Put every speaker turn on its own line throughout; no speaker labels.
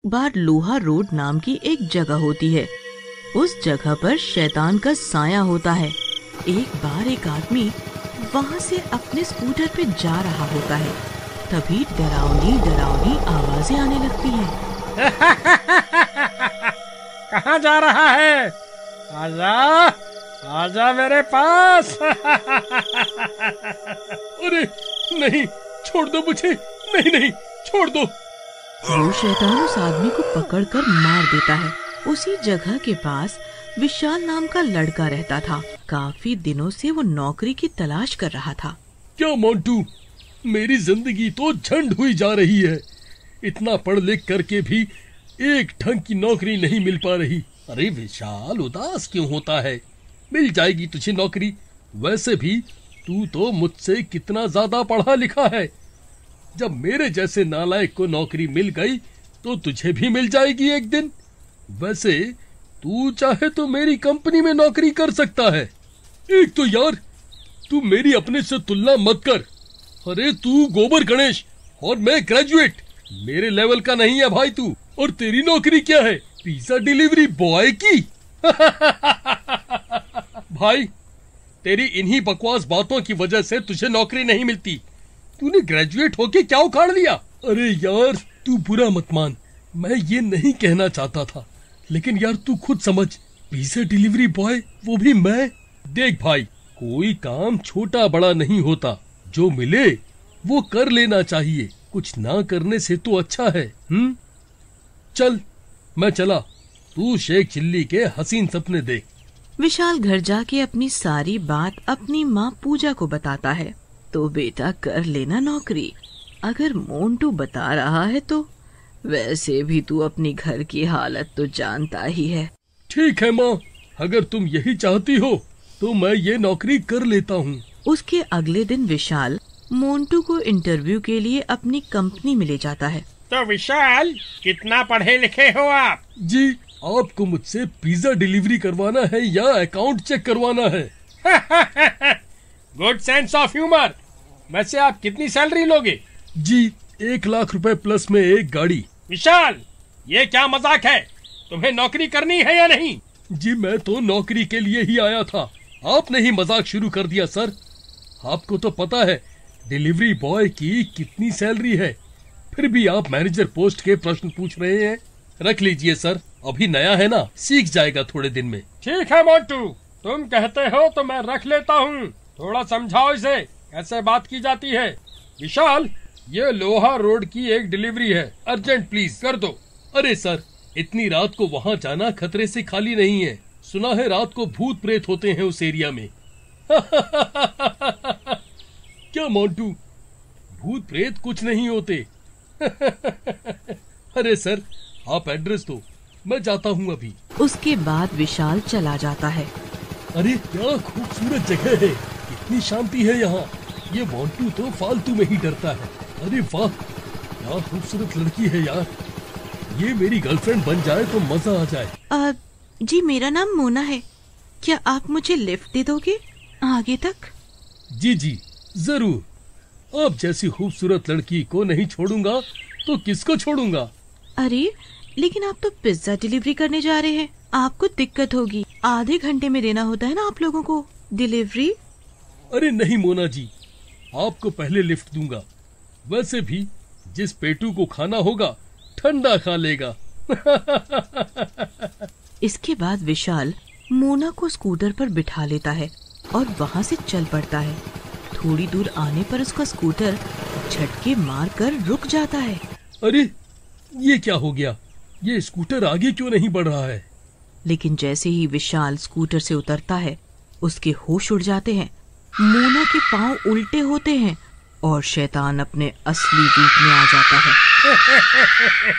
बार लोहा रोड नाम की एक जगह होती है। उस जगह पर शैतान का साया होता है। एक बार एक आदमी वहाँ से अपने स्कूटर पे जा रहा होता है। तभी डरावनी डरावनी आवाजें आने लगती हैं।
कहाँ जा रहा है? आजा, आजा मेरे पास।
अरे नहीं, छोड़ दो मुझे। नहीं नहीं, छोड़ दो।
वो शैतान उस आदमी को पकड़कर मार देता है। उसी जगह के पास विशाल नाम का लड़का रहता था। काफी दिनों से वो नौकरी की तलाश कर रहा था।
क्या मोंटू, मेरी जिंदगी तो झंड हुई जा रही है। इतना पढ़ लिख करके भी एक ढंग की नौकरी नहीं मिल पा रही। अरे विशाल, उदास क्यों होता है? मिल जाएगी तुझे नौकरी। वैसे भी तू तो मुझसे कितना ज्यादा पढ़ा लिखा है। जब मेरे जैसे नालायक को नौकरी मिल गई तो तुझे भी मिल जाएगी एक दिन। वैसे तू चाहे तो मेरी कंपनी में नौकरी कर सकता है। एक तो यार, तू मेरी अपने से तुलना मत कर। अरे तू गोबर गणेश और मैं ग्रेजुएट। मेरे लेवल का नहीं है भाई तू। और तेरी नौकरी क्या है? पिज्जा डिलीवरी बॉय की। भाई, तेरी इन्हीं बकवास बातों की वजह से तुझे नौकरी नहीं मिलती। तूने ग्रेजुएट होके क्या उखाड़ लिया? अरे यार, तू बुरा मत मान। मैं ये नहीं कहना चाहता था, लेकिन यार तू खुद समझ, पिज्जा डिलीवरी बॉय, वो भी मैं। देख भाई, कोई काम छोटा बड़ा नहीं होता। जो मिले वो कर लेना चाहिए। कुछ ना करने से तो अच्छा है। चल, मैं चला। तू शेख चिल्ली के हसीन सपने देख।
विशाल घर जाके अपनी सारी बात अपनी माँ पूजा को बताता है। तो बेटा कर लेना नौकरी। अगर मोंटू बता रहा है तो वैसे भी तू अपनी घर की हालत तो जानता ही है।
ठीक है माँ, अगर तुम यही चाहती हो तो मैं ये नौकरी कर लेता हूँ।
उसके अगले दिन विशाल मोंटू को इंटरव्यू के लिए अपनी कंपनी में ले जाता है।
तो विशाल, कितना पढ़े लिखे हो आप?
जी, आपको मुझसे पिज्जा डिलीवरी करवाना है या अकाउंट चेक करवाना है?
Good sense of humour. वैसे आप कितनी सैलरी लोगे?
जी, 1,00,000 रुपए प्लस में एक गाड़ी।
विशाल, ये क्या मजाक है? तुम्हें नौकरी करनी है या नहीं?
जी, मैं तो नौकरी के लिए ही आया था। आपने ही मजाक शुरू कर दिया सर। आपको तो पता है डिलीवरी बॉय की कितनी सैलरी है, फिर भी आप मैनेजर पोस्ट के प्रश्न पूछ रहे हैं। रख लीजिए सर, अभी नया है ना, सीख जाएगा थोड़े दिन में।
ठीक है मोंटू, तुम कहते हो तो मैं रख लेता हूँ। थोड़ा समझाओ इसे, कैसे बात की जाती है। विशाल, ये लोहा रोड की एक डिलीवरी है, अर्जेंट प्लीज कर दो।
अरे सर, इतनी रात को वहाँ जाना खतरे से खाली नहीं है। सुना है रात को भूत प्रेत होते हैं उस एरिया में। क्या मोंटू, भूत प्रेत कुछ नहीं होते। अरे सर, आप एड्रेस दो, मैं जाता हूँ अभी।
उसके बाद विशाल चला जाता है।
अरे क्या खूबसूरत जगह है, इतनी शांति है यहाँ। ये मोंटू तो फालतू में ही डरता है। अरे वाह, क्या खूबसूरत लड़की है यार। ये मेरी गर्लफ्रेंड बन जाए तो मजा आ जाए।
जी, मेरा नाम मोना है। क्या आप मुझे लिफ्ट दे दोगे आगे तक?
जी जी जरूर। आप जैसी खूबसूरत लड़की को नहीं छोड़ूंगा तो किसको छोड़ूंगा?
अरे लेकिन आप तो पिज्जा डिलीवरी करने जा रहे हैं, आपको दिक्कत होगी। आधे घंटे में देना होता है ना आप लोगों को डिलीवरी।
अरे नहीं मोना जी, आपको पहले लिफ्ट दूंगा। वैसे भी जिस पेटू को खाना होगा ठंडा खा लेगा।
इसके बाद विशाल मोना को स्कूटर पर बिठा लेता है और वहाँ से चल पड़ता है। थोड़ी दूर आने पर उसका स्कूटर झटके मार कर रुक जाता है।
अरे ये क्या हो गया? ये स्कूटर आगे क्यों नहीं बढ़ रहा है?
लेकिन जैसे ही विशाल स्कूटर से उतरता है, उसके होश उड़ जाते हैं। मोना के पांव उल्टे होते हैं और शैतान अपने असली रूप में आ जाता है।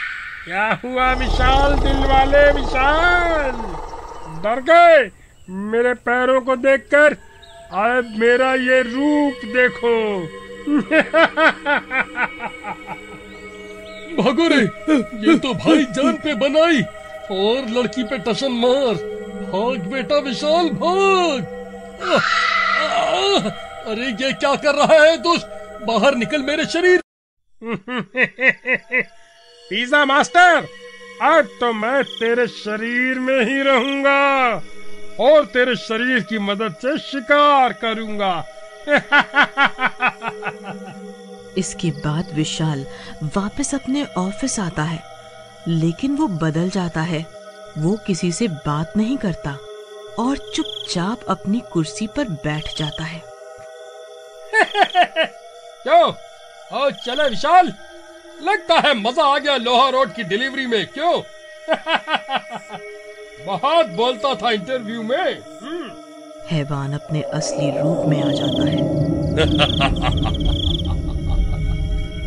क्या हुआ विशाल, दिल वाले विशाल? डर गए मेरे पैरों को देखकर? अब मेरा ये रूप देखो।
भागो रे, ये तो भाई जान पे बनाई और लड़की पे टशन मार। भाग बेटा विशाल, भाग। अरे ये क्या कर रहा है दुष्ट? बाहर निकल मेरे शरीर।
पिज्जा मास्टर, आज तो मैं तेरे शरीर में ही रहूंगा और तेरे शरीर की मदद से शिकार करूंगा।
इसके बाद विशाल वापस अपने ऑफिस आता है, लेकिन वो बदल जाता है। वो किसी से बात नहीं करता और चुपचाप अपनी कुर्सी पर बैठ जाता है।
क्यों? ओ चले विशाल, लगता है मजा आ गया लोहा रोड की डिलीवरी में, क्यों? बहुत बोलता था इंटरव्यू में।
हैवान अपने असली रूप में आ जाता है।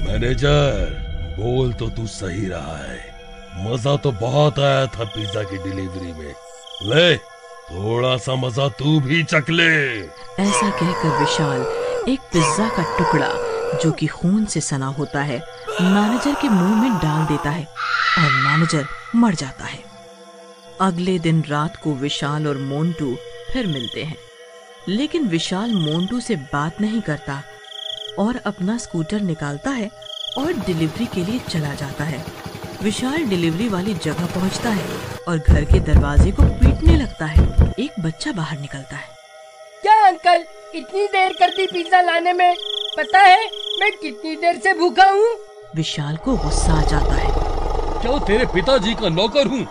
मैनेजर, बोल तो तू सही रहा है, मजा तो बहुत आया था पिज्जा की डिलीवरी में। ले, थोड़ा सा मजा तू भी चख ले।
ऐसा कहकर विशाल एक पिज्जा का टुकड़ा, जो कि खून से सना होता है, मैनेजर के मुंह में डाल देता है और मैनेजर मर जाता है। अगले दिन रात को विशाल और मोंटू फिर मिलते हैं, लेकिन विशाल मोंटू से बात नहीं करता और अपना स्कूटर निकालता है और डिलीवरी के लिए चला जाता है। विशाल डिलीवरी वाली जगह पहुंचता है और घर के दरवाजे को पीटने लगता है। एक बच्चा बाहर निकलता है।
क्या अंकल, इतनी देर कर दी पिज्जा लाने में? पता है मैं कितनी देर से भूखा हूँ?
विशाल को गुस्सा आ जाता है।
क्या तेरे पिताजी का नौकर हूँ?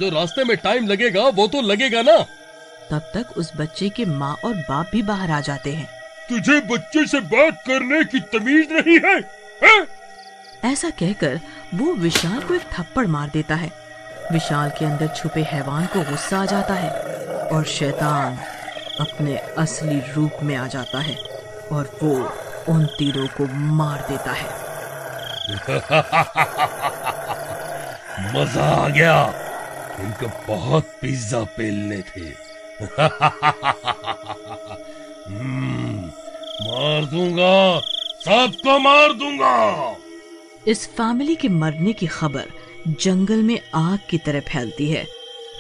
जो रास्ते में टाइम लगेगा वो तो लगेगा ना।
तब तक उस बच्चे के माँ और बाप भी बाहर आ जाते हैं।
तुझे बच्चे से बात करने की तमीज नहीं है, है?
ऐसा कहकर वो विशाल को एक थप्पड़ मार देता है। विशाल के अंदर छुपे हैवान को गुस्सा आ जाता है और शैतान अपने असली रूप में आ जाता है और वो उन तीरों को मार देता है।
मजा आ गया, इनको बहुत पिज्जा पेलने थे। मार दूंगा, सबको मार दूंगा।
इस फैमिली के मरने की खबर जंगल में आग की तरह फैलती है।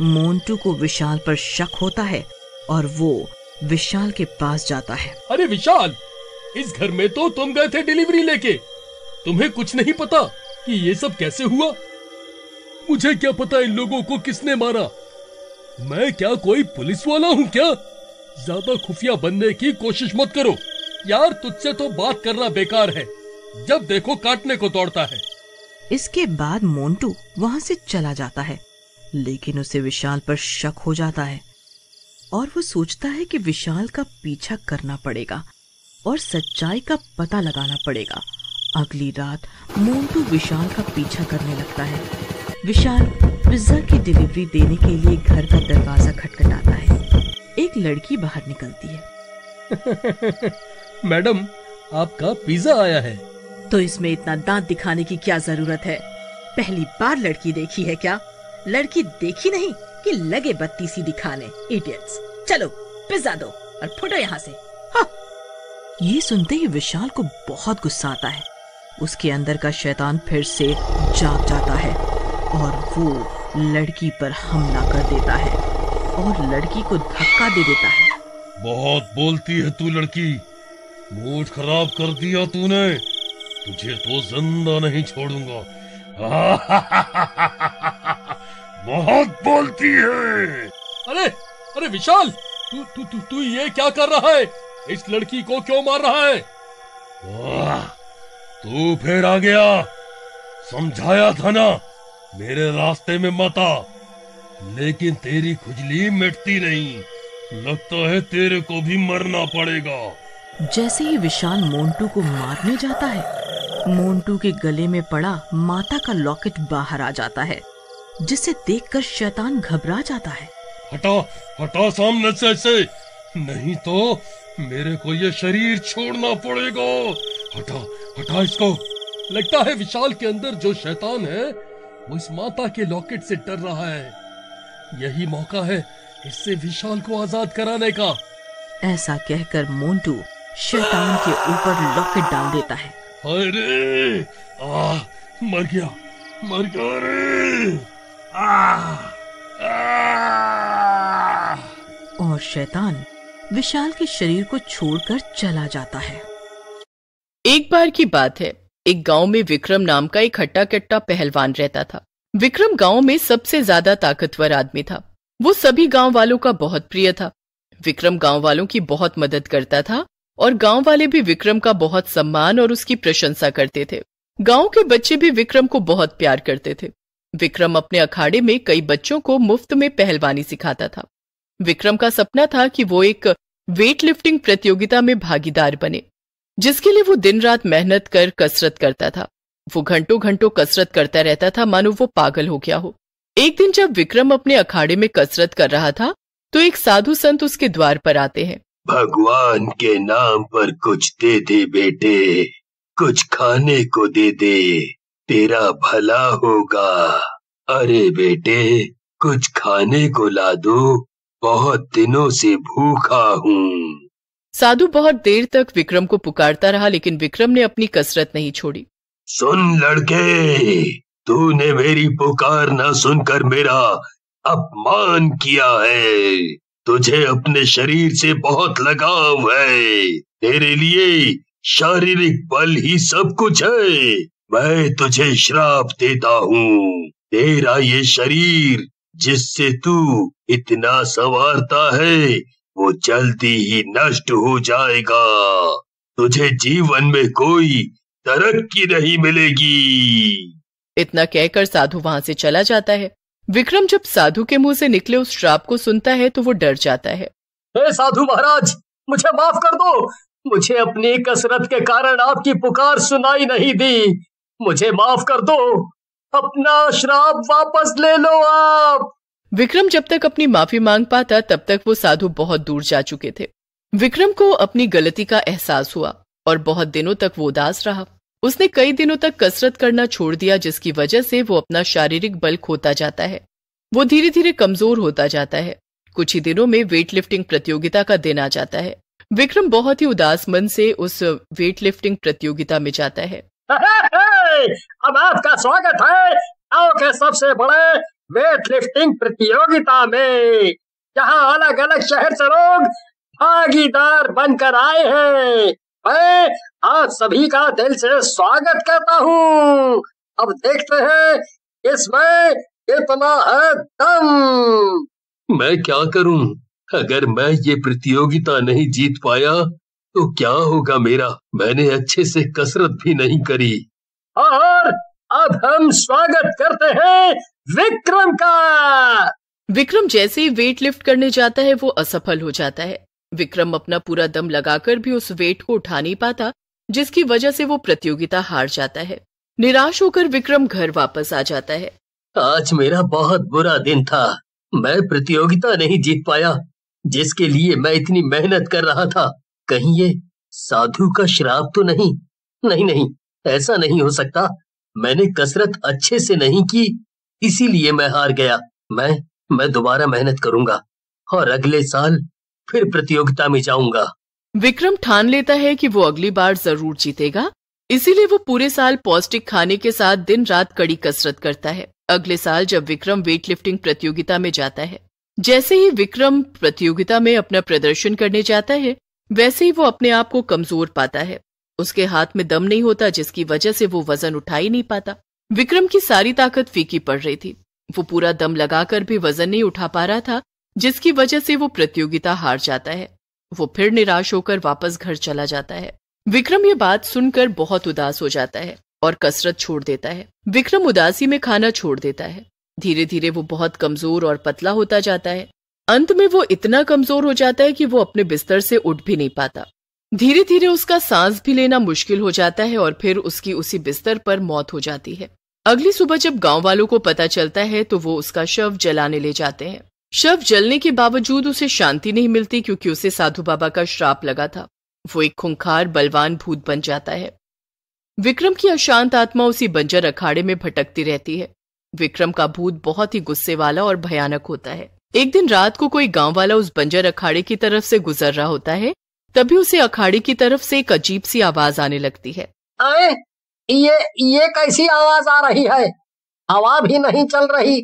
मोंटू को विशाल पर शक होता है और वो विशाल के पास जाता है।
अरे विशाल, इस घर में तो तुम गए थे डिलीवरी लेके, तुम्हें कुछ नहीं पता कि ये सब कैसे हुआ? मुझे क्या पता इन लोगों को किसने मारा? मैं क्या कोई पुलिस वाला हूँ क्या? ज्यादा खुफिया बनने की कोशिश मत करो यार, तुझसे तो बात करना बेकार है, जब देखो काटने को दौड़ता है।
इसके बाद मोंटू वहाँ से चला जाता है, लेकिन उसे विशाल पर शक हो जाता है और वो सोचता है कि विशाल का पीछा करना पड़ेगा और सच्चाई का पता लगाना पड़ेगा। अगली रात मोंटू विशाल का पीछा करने लगता है। विशाल पिज्जा की डिलीवरी देने के लिए घर का दरवाजा खटखटाता है। एक लड़की बाहर निकलती है।
मैडम, आपका पिज्जा आया है।
तो इसमें इतना दांत दिखाने की क्या जरूरत है? पहली बार लड़की देखी है क्या? लड़की देखी नहीं कि लगे बत्ती सी दिखाने। इडियट्स, चलो पिज्जा दो और फुटो यहाँ से। हाँ। ये सुनते ही विशाल को बहुत गुस्सा आता है। उसके अंदर का शैतान फिर से जाग जाता है और वो लड़की पर हमला कर देता है और लड़की को धक्का दे देता है।
बहुत बोलती है तू लड़की, मूड खराब कर दिया तूने, तुझे तो जिंदा नहीं छोड़ूंगा। बहुत बोलती है। अरे अरे विशाल, तू तू तू तू ये क्या कर रहा है? इस लड़की को क्यों मार रहा है? तू फिर आ गया, समझाया था ना मेरे रास्ते में मत आ, लेकिन तेरी खुजली मिटती नहीं, लगता है तेरे को भी मरना पड़ेगा।
जैसे ही विशाल मोंटू को मारने जाता है, मोंटू के गले में पड़ा माता का लॉकेट बाहर आ जाता है, जिसे देखकर शैतान घबरा जाता है।
हटा हटा सामने से, नहीं तो मेरे को ये शरीर छोड़ना पड़ेगा। हटा हटा इसको। लगता है विशाल के अंदर जो शैतान है वो इस माता के लॉकेट से डर रहा है। यही मौका है इससे विशाल को आजाद कराने का।
ऐसा कहकर मोंटू शैतान के ऊपर लॉकेट डाल देता है।
अरे मर गया रे।
और शैतान विशाल के शरीर को छोड़कर चला जाता है।
एक बार की बात है, एक गांव में विक्रम नाम का एक हट्टा कट्टा पहलवान रहता था। विक्रम गांव में सबसे ज्यादा ताकतवर आदमी था। वो सभी गांव वालों का बहुत प्रिय था। विक्रम गांव वालों की बहुत मदद करता था और गांव वाले भी विक्रम का बहुत सम्मान और उसकी प्रशंसा करते थे। गांव के बच्चे भी विक्रम को बहुत प्यार करते थे। विक्रम अपने अखाड़े में कई बच्चों को मुफ्त में पहलवानी सिखाता था। विक्रम का सपना था कि वो एक वेट लिफ्टिंग प्रतियोगिता में भागीदार बने, जिसके लिए वो दिन रात मेहनत कर कसरत करता था। वो घंटों घंटों कसरत करता रहता था, मानो वो पागल हो गया हो। एक दिन जब विक्रम अपने अखाड़े में कसरत कर रहा था तो एक साधु संत उसके द्वार पर आते हैं।
भगवान के नाम पर कुछ दे दे बेटे, कुछ खाने को दे दे, तेरा भला होगा। अरे बेटे, कुछ खाने को ला दो, बहुत दिनों से भूखा हूँ।
साधु बहुत देर तक विक्रम को पुकारता रहा, लेकिन विक्रम ने अपनी कसरत नहीं छोड़ी।
सुन लड़के, तूने मेरी पुकार न सुनकर मेरा अपमान किया है। तुझे अपने शरीर से बहुत लगाव है। तेरे लिए शारीरिक बल ही सब कुछ है। मैं तुझे श्राप देता हूँ। तेरा ये शरीर जिससे तू इतना संवारता है, वो जल्दी ही नष्ट हो जाएगा। तुझे जीवन में कोई तरक्की नहीं मिलेगी।
इतना कहकर साधु वहां से चला जाता है। विक्रम जब साधु के मुंह से निकले उस श्राप को सुनता है तो वो डर जाता है।
हे साधु महाराज, मुझे माफ कर दो। मुझे अपनी कसरत के कारण आपकी पुकार सुनाई नहीं दी। मुझे माफ कर दो। अपना श्राप वापस ले लो आप।
विक्रम जब तक अपनी माफी मांग पाता तब तक वो साधु बहुत दूर जा चुके थे। विक्रम को अपनी गलती का एहसास हुआ और बहुत दिनों तक वो उदास रहा। उसने कई दिनों तक कसरत करना छोड़ दिया, जिसकी वजह से वो अपना शारीरिक बल खोता जाता है। वो धीरे धीरे कमजोर होता जाता है। कुछ ही दिनों में वेट लिफ्टिंग प्रतियोगिता का दिन आ जाता है। विक्रम बहुत ही उदास मन से उस वेट लिफ्टिंग प्रतियोगिता में जाता है।
अब आपका स्वागत है गांव के सबसे बड़े वेट लिफ्टिंग प्रतियोगिता में। यहाँ अलग अलग शहर से लोग भागीदार बनकर आए हैं। मैं आप सभी का दिल से स्वागत करता हूँ। अब देखते हैं इसमें कितना है दम।
मैं क्या करूं? अगर मैं ये प्रतियोगिता नहीं जीत पाया तो क्या होगा मेरा? मैंने अच्छे से कसरत भी नहीं करी।
और अब हम स्वागत करते हैं विक्रम का।
विक्रम जैसे ही वेट लिफ्ट करने जाता है वो असफल हो जाता है। विक्रम अपना पूरा दम लगाकर भी उस वेट को उठा नहीं पाता, जिसकी वजह से वो प्रतियोगिता हार जाता है। निराश होकर विक्रम घर वापस आ जाता है।
आज मेरा बहुत बुरा दिन था। मैं प्रतियोगिता नहीं जीत पाया, जिसके लिए मैं इतनी मेहनत कर रहा था। कहीं ये साधु का श्राप तो नहीं? नहीं नहीं, ऐसा नहीं हो सकता। मैंने कसरत अच्छे से नहीं की, इसीलिए मैं हार गया। मैं दोबारा मेहनत करूंगा और अगले साल फिर प्रतियोगिता में जाऊंगा।
विक्रम ठान लेता है कि वो अगली बार जरूर जीतेगा, इसीलिए वो पूरे साल पौष्टिक खाने के साथ दिन रात कड़ी कसरत करता है। अगले साल जब विक्रम वेट लिफ्टिंग प्रतियोगिता में जाता है, जैसे ही विक्रम प्रतियोगिता में अपना प्रदर्शन करने जाता है, वैसे ही वो अपने आप को कमजोर पाता है। उसके हाथ में दम नहीं होता, जिसकी वजह से वो वजन उठा ही नहीं पाता। विक्रम की सारी ताकत फीकी पड़ रही थी। वो पूरा दम लगाकर भी वजन नहीं उठा पा रहा था, जिसकी वजह से वो प्रतियोगिता हार जाता है। वो फिर निराश होकर वापस घर चला जाता है। विक्रम ये बात सुनकर बहुत उदास हो जाता है और कसरत छोड़ देता है। विक्रम उदासी में खाना छोड़ देता है। धीरे धीरे वो बहुत कमजोर और पतला होता जाता है। अंत में वो इतना कमजोर हो जाता है कि वो अपने बिस्तर से उठ भी नहीं पाता। धीरे धीरे उसका सांस भी लेना मुश्किल हो जाता है और फिर उसकी उसी बिस्तर पर मौत हो जाती है। अगली सुबह जब गांव वालों को पता चलता है तो वो उसका शव जलाने ले जाते हैं। शव जलने के बावजूद उसे शांति नहीं मिलती, क्योंकि उसे साधु बाबा का श्राप लगा था। वो एक खूंखार बलवान भूत बन जाता है। विक्रम की अशांत आत्मा उसी बंजर अखाड़े में भटकती रहती है। विक्रम का भूत बहुत ही गुस्से वाला और भयानक होता है। एक दिन रात को कोई गांव वाला उस बंजर अखाड़े की तरफ से गुजर रहा होता है, तभी उसे अखाड़े की तरफ से एक अजीब सी आवाज आने लगती है।
ये कैसी आवाज आ रही है? हवा भी नहीं चल रही।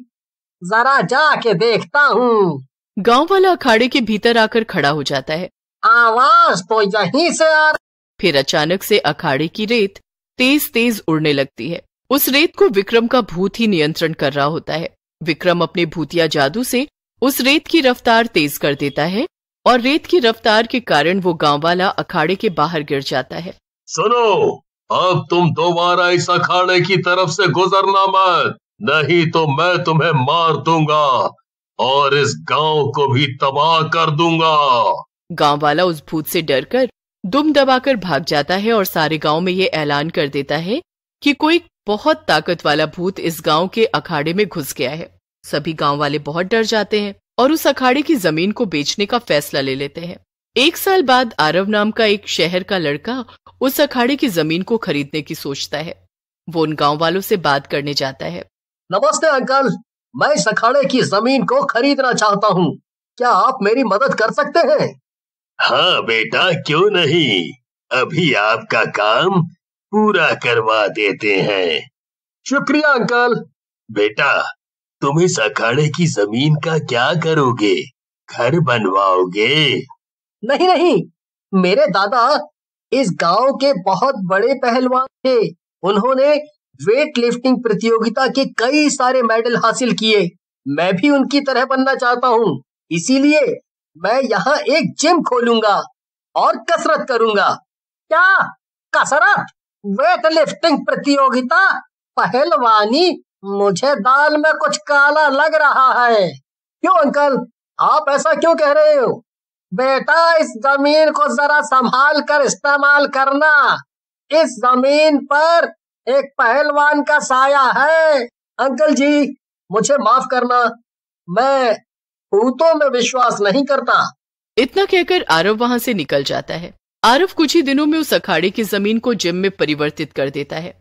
जरा जाके देखता हूँ।
गांव वाला अखाड़े के भीतर आकर खड़ा हो जाता है।
आवाज तो यहीं से आ रही।
फिर अचानक से अखाड़े की रेत तेज तेज उड़ने लगती है। उस रेत को विक्रम का भूत ही नियंत्रण कर रहा होता है। विक्रम अपने भूतिया जादू से उस रेत की रफ्तार तेज कर देता है और रेत की रफ्तार के कारण वो गांव वाला अखाड़े के बाहर गिर जाता है।
सुनो, अब तुम दोबारा इस अखाड़े की तरफ से गुजरना मत, नहीं तो मैं तुम्हें मार दूंगा और इस गांव को भी तबाह कर दूंगा।
गांव वाला उस भूत से डरकर दुम दबाकर भाग जाता है और सारे गांव में ये ऐलान कर देता है कि कोई बहुत ताकत वाला भूत इस गांव के अखाड़े में घुस गया है। सभी गांव वाले बहुत डर जाते हैं और उस अखाड़े की जमीन को बेचने का फैसला ले लेते हैं। 1 साल बाद आरव नाम का एक शहर का लड़का उस अखाड़े की जमीन को खरीदने की सोचता है। वो उन गांव वालों से बात करने जाता है।
नमस्ते अंकल, मैं इस अखाड़े की जमीन को खरीदना चाहता हूँ, क्या आप मेरी मदद कर सकते हैं?
हाँ बेटा, क्यों नहीं, अभी आपका काम पूरा करवा देते हैं।
शुक्रिया अंकल।
बेटा, तुम इस अखाड़े की जमीन का क्या करोगे? घर बनवाओगे?
नहीं नहीं, मेरे दादा इस गांव के बहुत बड़े पहलवान थे। उन्होंने वेट लिफ्टिंग प्रतियोगिता के कई सारे मेडल हासिल किए। मैं भी उनकी तरह बनना चाहता हूँ, इसीलिए मैं यहाँ एक जिम खोलूंगा और कसरत करूंगा। क्या कसरत? वेट लिफ्टिंग प्रतियोगिता? पहलवानी? मुझे दाल में कुछ काला लग रहा है। क्यों अंकल, आप ऐसा क्यों कह रहे हो? बेटा, इस जमीन को जरा संभाल कर इस्तेमाल करना। इस जमीन पर एक पहलवान का साया है। अंकल जी, मुझे माफ करना, मैं भूतों में विश्वास नहीं करता।
इतना कहकर आरव वहां से निकल जाता है। आरव कुछ ही दिनों में उस अखाड़े की जमीन को जिम में परिवर्तित कर देता है।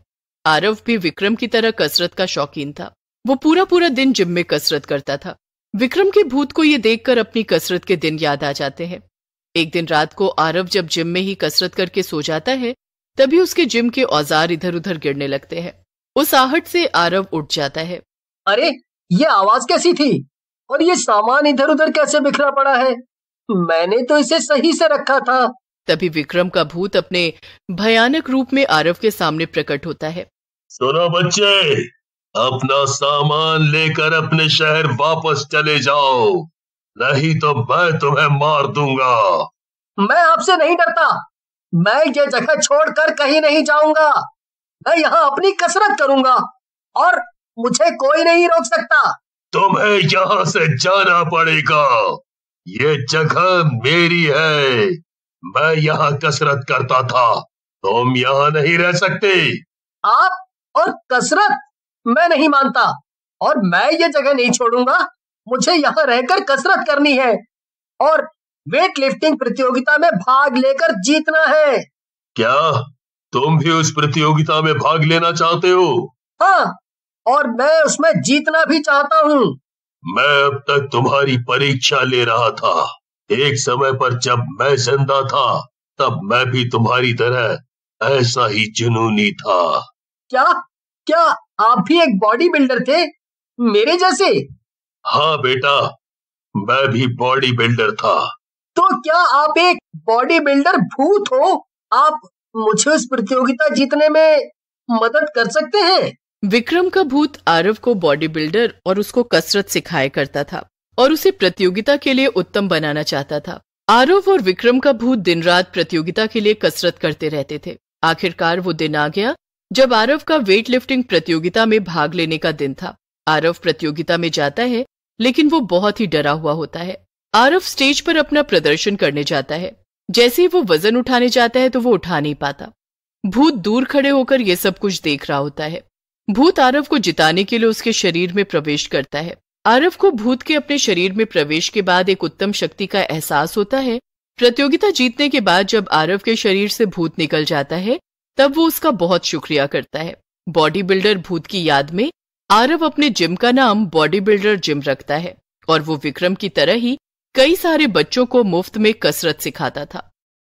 आरव भी विक्रम की तरह कसरत का शौकीन था। वो पूरा पूरा दिन जिम में कसरत करता था। विक्रम के भूत को ये देखकर अपनी कसरत के दिन याद आ जाते हैं। एक दिन रात को आरव जब जिम में ही कसरत करके सो जाता है, तभी उसके जिम के औजार इधर उधर गिरने लगते हैं। उस आहट से आरव उठ जाता है।
अरे, ये आवाज कैसी थी और ये सामान इधर उधर कैसे बिखरा पड़ा है? मैंने तो इसे सही से रखा था।
तभी विक्रम का भूत अपने भयानक रूप में आरव के सामने प्रकट होता है।
सुनो बच्चे, अपना सामान लेकर अपने शहर वापस चले जाओ, नहीं तो मैं तुम्हें मार दूंगा।
मैं आपसे नहीं डरता, मैं ये जगह छोड़कर कहीं नहीं जाऊंगा। मैं यहाँ अपनी कसरत करूंगा और मुझे कोई नहीं रोक सकता।
तुम्हें यहाँ से जाना पड़ेगा, ये जगह मेरी है। मैं यहाँ कसरत करता था, तुम यहाँ नहीं रह सकते।
आप और कसरत? मैं नहीं मानता और मैं ये जगह नहीं छोड़ूंगा। मुझे यहाँ रहकर कसरत करनी है और वेट लिफ्टिंग प्रतियोगिता में भाग लेकर जीतना है।
क्या तुम भी उस प्रतियोगिता में भाग लेना चाहते हो?
हाँ, और मैं उसमें जीतना भी चाहता हूँ।
मैं अब तक तुम्हारी परीक्षा ले रहा था। एक समय पर जब मैं जिंदा था, तब मैं भी तुम्हारी तरह ऐसा ही जुनूनी था।
क्या आप भी एक बॉडी बिल्डर थे, मेरे जैसे?
हाँ बेटा, मैं भी बॉडी बिल्डर था।
तो क्या आप एक बॉडी बिल्डर भूत हो? आप मुझे उस प्रतियोगिता जीतने में मदद कर सकते हैं?
विक्रम का भूत आरव को बॉडी बिल्डर और उसको कसरत सिखाया करता था और उसे प्रतियोगिता के लिए उत्तम बनाना चाहता था। आरव और विक्रम का भूत दिन रात प्रतियोगिता के लिए कसरत करते रहते थे। आखिरकार वो दिन आ गया जब आरव का वेट लिफ्टिंग प्रतियोगिता में भाग लेने का दिन था। आरव प्रतियोगिता में जाता है, लेकिन वो बहुत ही डरा हुआ होता है। आरव स्टेज पर अपना प्रदर्शन करने जाता है। जैसे ही वो वजन उठाने जाता है तो वो उठा नहीं पाता। भूत दूर खड़े होकर ये सब कुछ देख रहा होता है। भूत आरव को जिताने के लिए उसके शरीर में प्रवेश करता है। आरव को भूत के अपने शरीर में प्रवेश के बाद एक उत्तम शक्ति का एहसास होता है। प्रतियोगिता जीतने के बाद जब आरव के शरीर से भूत निकल जाता है, तब वो उसका बहुत शुक्रिया करता है। बॉडी बिल्डर भूत की याद में आरव अपने जिम का नाम बॉडी बिल्डर जिम रखता है और वो विक्रम की तरह ही कई सारे बच्चों को मुफ्त में कसरत सिखाता था।